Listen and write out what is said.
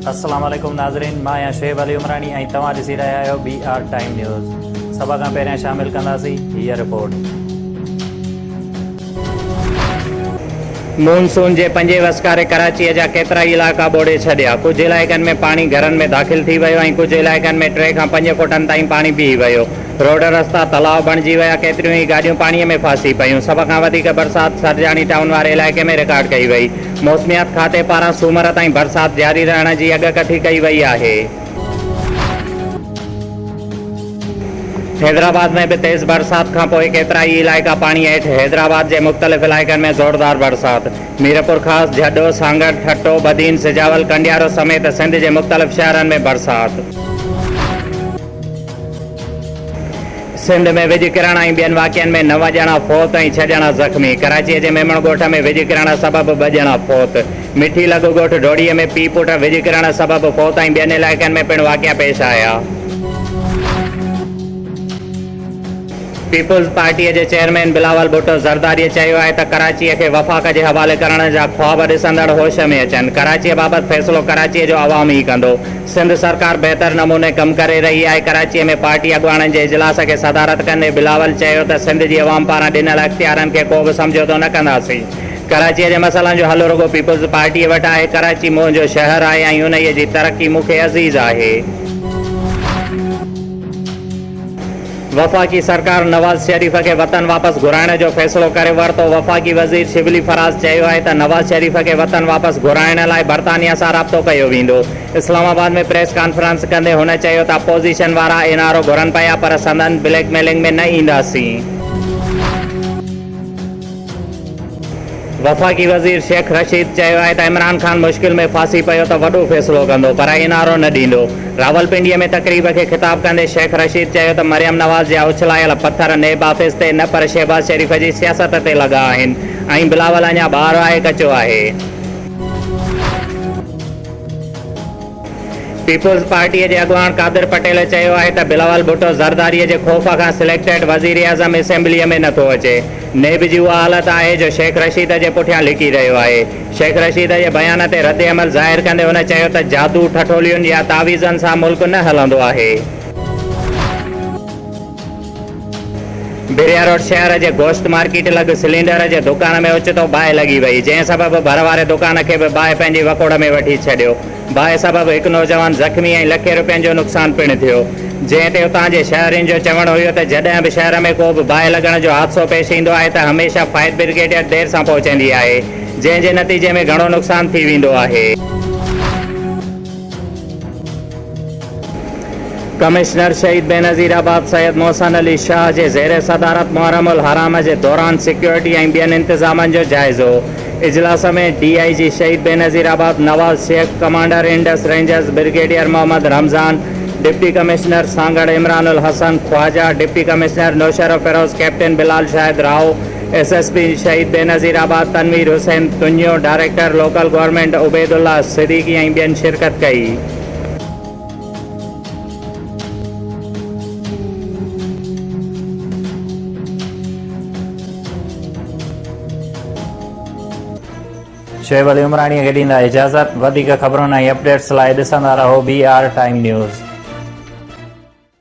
अस्सलाम वालेकुम नाज़रीन, मां आहियां शुएब अली उमरानी ऐं तव्हां ॾिसी रहिया आहियो BR टाइम न्यूज़। सभ खां पहिरियां शामिल कंदासीं हीअ रिपोर्ट। मॉनसून जे पंजे वसकारे कराचीअ जा केतिरा ई इलाइक़ा ॿोड़े छॾिया। कुझु इलाइक़नि में पाणी घरनि में दाख़िल थी वियो ऐं कुझु इलाइक़नि में 3 खां 5 फुटनि ताईं पाणी बीही वियो। रोड रस्ता तलाव बणिजी विया, केतिरियूं ई गाॾियूं पाणीअ में फासी पियूं। सभ खां वधीक बरसाति सरजानी टाउन वारे इलाइक़े में रिकॉर्ड कई वई। मौसमियात खाते पारां सूमर ताईं बरसाति जारी रहण जी अॻकथी कई वई आहे। हैदराबाद में भी तेज़ बरसात खां पोइ केतिरा ई इलाइक़ा पाणी हेठि। हैदराबाद जे मुख़्तलिफ़ इलाइक़नि में ज़ोरदार बरसाति। मीरपुर ख़ासि, झड्डो, सांगड़, ठट्टो, बदीन, सिजावल, कंडियारो समेत सिंध जे मुख़्तलिफ़ शहरनि में बरसाति। सिंध में विज किरण ऐं ॿियनि वाक़िअनि में 9 ॼणा फौत ऐं 6 ॼणा ज़ख़्मी। कराचीअ जे मेमण ॻोठ में विज किरण सबबि 2 ॼणा फौत। मिठी लॻ ॻोठ डोड़ीअ में पीउ पुट विज किरण सबबि फौत ऐं ॿियनि इलाइक़नि में पिणु वाक़िआ पेश आया। पीपुल्स पार्टीअ जे चेयरमैन बिलावल भुट्टो ज़रदारीअ चयो आहे त कराचीअ खे वफ़ाक़ जे हवाले करण जा ख़्वाब ॾिसंदड़ होश में अचनि। कराचीअ बाबति फ़ैसिलो कराचीअ जो आवाम ई कंदो। सिंध सरकार बहितर नमूने कमु करे रही आहे। कराचीअ में पार्टी अॻुवाणनि जे इजलास खे सदारत कंदे बिलावल चयो त सिंध जी अवाम पारां ॾिनल इख़्तियारनि खे को बि समझोतो न कंदासीं। कराचीअ जे मसइलनि जो हल रुॻो पीपुल्स पार्टीअ वटि आहे। कराची मुंहिंजो शहर आहे ऐं उन जी तरक़ी मूंखे अज़ीज़ आहे। वफ़ाक़ी सरकार नवाज़ शरीफ़ खे वतन वापसि घुराइण जो फ़ैसिलो करे वरितो। वफ़ाक़ी वज़ीर शिबली फराज़ चयो आहे त नवाज़ शरीफ़ खे वतन वापसि घुराइण लाइ बरतानिया सां राब्तो कयो वेंदो। इस्लामाबाद में प्रेस कॉन्फ्रेंस कंदे हुन चयो त अपोज़िशन वारा एनआरओ घुरनि पिया पर संदन ब्लैकमेलिंग में न ईंदासीं। वफ़ाक़ी वज़ीर शेख रशीद चयो आहे त इमरान ख़ान मुश्किल में फासी पियो त वॾो फ़ैसिलो कंदो पर एनआरओ न ॾींदो। रावलपिंडीअ में तक़रीब खे ख़िताब कंदे शेख रशीद चयो त मरियम नवाज़ जा उछलायल पत्थर नेब हाफ़िज़ ते न पर शहबाज़ शरीफ़ जी सियासत ते लॻा आहिनि ऐं बिलावल अञा ॿार आहे, कचो आहे। पीपुल्स पार्टीअ जे अॻुवान कादिर पटेल चयो आहे त बिलावल भुट्टो ज़रदारीअ जे ख़ौफ़ खां सिलेक्टेड वज़ीर आज़म असेंबलीअ में नथो अचे। नेब जी उहा हालत आहे जो शेख रशीद जे पुठियां लिकी रहियो आहे। शेख रशीद जे बयान ते रद्द अमल ज़ाहिर कंदे हुन चयो त जादू ठठोलियुनि या तावीज़नि सां मुल्क न हलंदो आहे। बिरिया रोड शहर जे गोश्त मार्केट लॻ सिलेंडर जे दुकान में ओचितो बाहि लॻी वई, जंहिं सबबि भर वारे दुकान खे बि बाहि पंहिंजी वकोड़ में वठी छॾियो। बाहि सबबि हिकु नौजवान ज़ख़्मी ऐं लखे रुपयनि जो नुक़सानु पिणु थियो। जंहिं ते उतां जे शहरियुनि जो चवणु हुयो त जॾहिं बि शहर में को बि बाहि लॻण जो हादसो पेश ईंदो आहे त हमेशह फायर ब्रिगेड देर सां पहुचंदी आहे, जंहिं जे नतीजे में घणो नुक़सानु थी वेंदो आहे। कमिश्नर शहीद बेनज़ीराबाद सैयद मोहसन अली शाह जे ज़ेर सदारत मुहर्रमुल हराम जे दौरान सिक्योरिटी ऐं ॿियनि इंतज़ामनि जो जाइज़ो। इजलास में DIG Shaheed Benazirabad Nawaz Shaikh, commander Indus Rangers brigadier Mohammad Ramzan, deputy commissioner Sanghar Imranul Hasan Khawaja, deputy commissioner Naushahro Feroze, captain Bilal Shahid Rao, SSP Shaheed Benazirabad Tanveer Hussain Tunio, director local government Ubaidullah Siddiqui ऐं ॿियनि शिरकत कई। शुएब अली उमरानी खे ॾींदा इजाज़त। वधीक ख़बरुनि ऐं अपडेट्स लाइ ॾिसंदा रहो BR टाइम न्यूज़।